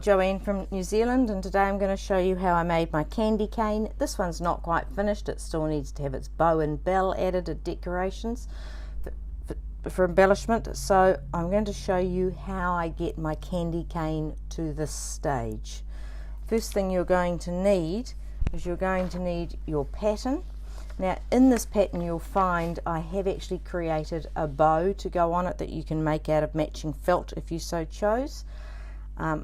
I'm Joanne from New Zealand, and today I'm going to show you how I made my candy cane. This one's not quite finished, it still needs to have its bow and bell added as decorations for embellishment, so I'm going to show you how I get my candy cane to this stage. First thing you're going to need is you're going to need your pattern. Now in this pattern you'll find I have actually created a bow to go on it that you can make out of matching felt if you so chose.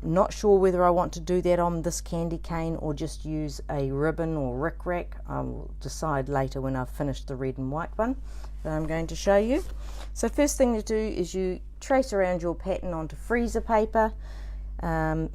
Not sure whether I want to do that on this candy cane or just use a ribbon or rickrack. I'll decide later when I've finished the red and white one that I'm going to show you. So first thing to do is you trace around your pattern onto freezer paper, iron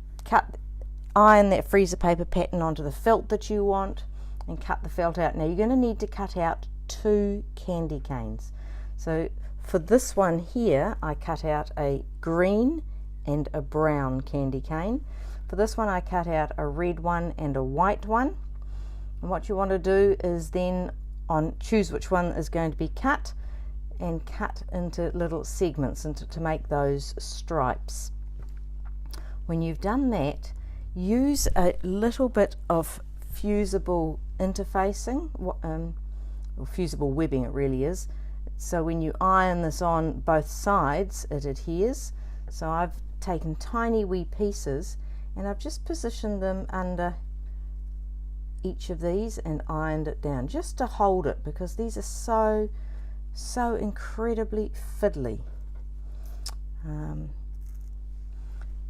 that freezer paper pattern onto the felt that you want and cut the felt out. Now you're going to need to cut out 2 candy canes. So for this one here I cut out a green and a brown candy cane. For this one I cut out a red one and a white one, and what you want to do is then choose which one is going to be cut and cut into little segments to make those stripes. When you've done that, use a little bit of fusible interfacing, or fusible webbing it really is, so when you iron this on both sides it adheres. So I've taken tiny wee pieces and I've just positioned them under each of these and ironed it down just to hold it, because these are so incredibly fiddly.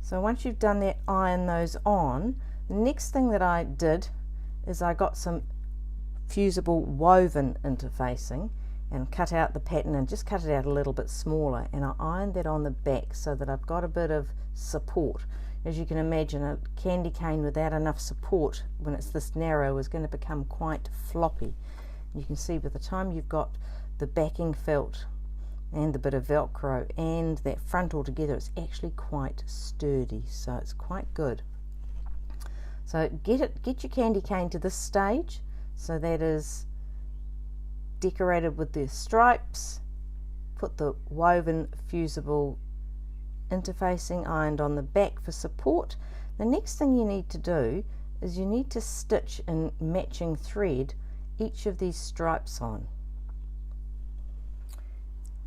So once you've done that, iron those on. The next thing that I did is I got some fusible woven interfacing and cut out the pattern and just cut it out a little bit smaller, and I ironed that on the back so that I've got a bit of support. As you can imagine, a candy cane without enough support when it's this narrow is going to become quite floppy. You can see by the time you've got the backing felt and the bit of Velcro and that front all together, it's actually quite sturdy, so it's quite good. So get your candy cane to this stage, so that is decorated with the stripes. Put the woven fusible interfacing ironed on the back for support. The next thing you need to do is you need to stitch in matching thread each of these stripes on.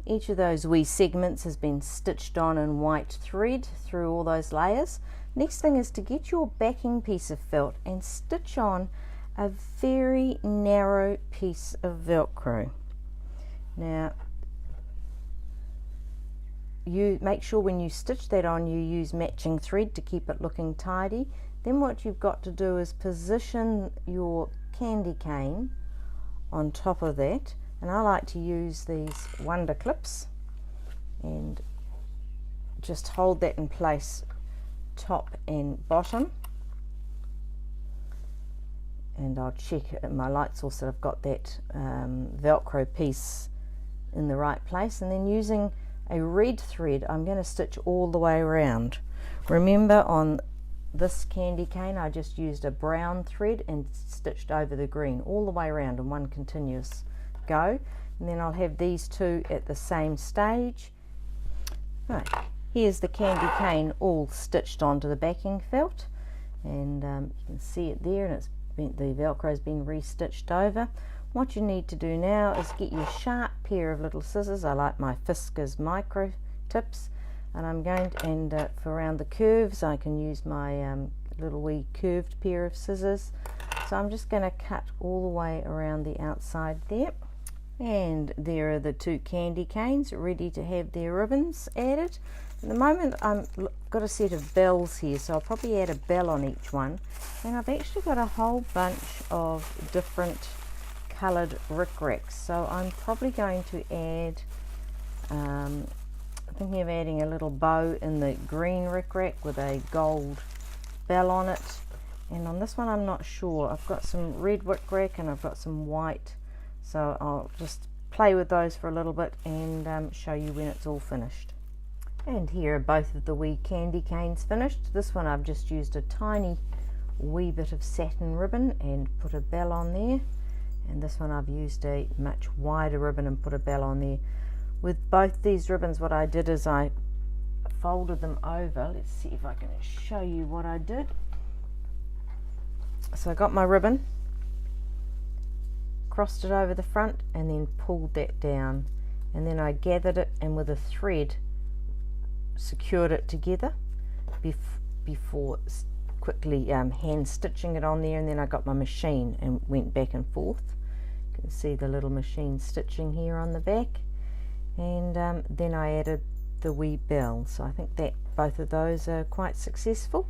Each of those wee segments has been stitched on in white thread through all those layers. Next thing is to get your backing piece of felt and stitch on a very narrow piece of Velcro. Now you make sure when you stitch that on you use matching thread to keep it looking tidy. Then what you've got to do is position your candy cane on top of that, and I like to use these Wonder Clips and just hold that in place top and bottom. And I'll check at my light source that I've got that Velcro piece in the right place, and then using a red thread I'm going to stitch all the way around. Remember, on this candy cane I just used a brown thread and stitched over the green all the way around in one continuous go, and then I'll have these two at the same stage. Right, here's the candy cane all stitched onto the backing felt, and you can see it there, and the Velcro has been restitched over. What you need to do now is get your sharp pair of little scissors. I like my Fiskars micro tips, and I'm going to, for around the curves I can use my little wee curved pair of scissors. So I'm just going to cut all the way around the outside there, and there are the 2 candy canes ready to have their ribbons added. At the moment I've got a set of bells here, so I'll probably add a bell on each one, and I've actually got a whole bunch of different coloured rickracks, so I'm probably going to add, I'm thinking of adding a little bow in the green rickrack with a gold bell on it, and on this one I'm not sure. I've got some red rickrack and I've got some white, so I'll just play with those for a little bit and show you when it's all finished. And here are both of the wee candy canes finished. This one I've just used a tiny wee bit of satin ribbon and put a bell on there, and this one I've used a much wider ribbon and put a bell on there. With both these ribbons what I did is I folded them over. Let's see if I can show you what I did. So I got my ribbon, crossed it over the front, and then pulled that down, and then I gathered it and with a thread secured it together before quickly hand stitching it on there, and then I got my machine and went back and forth. You can see the little machine stitching here on the back, and then I added the wee bell. So I think that both of those are quite successful,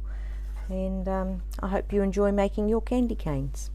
and I hope you enjoy making your candy canes.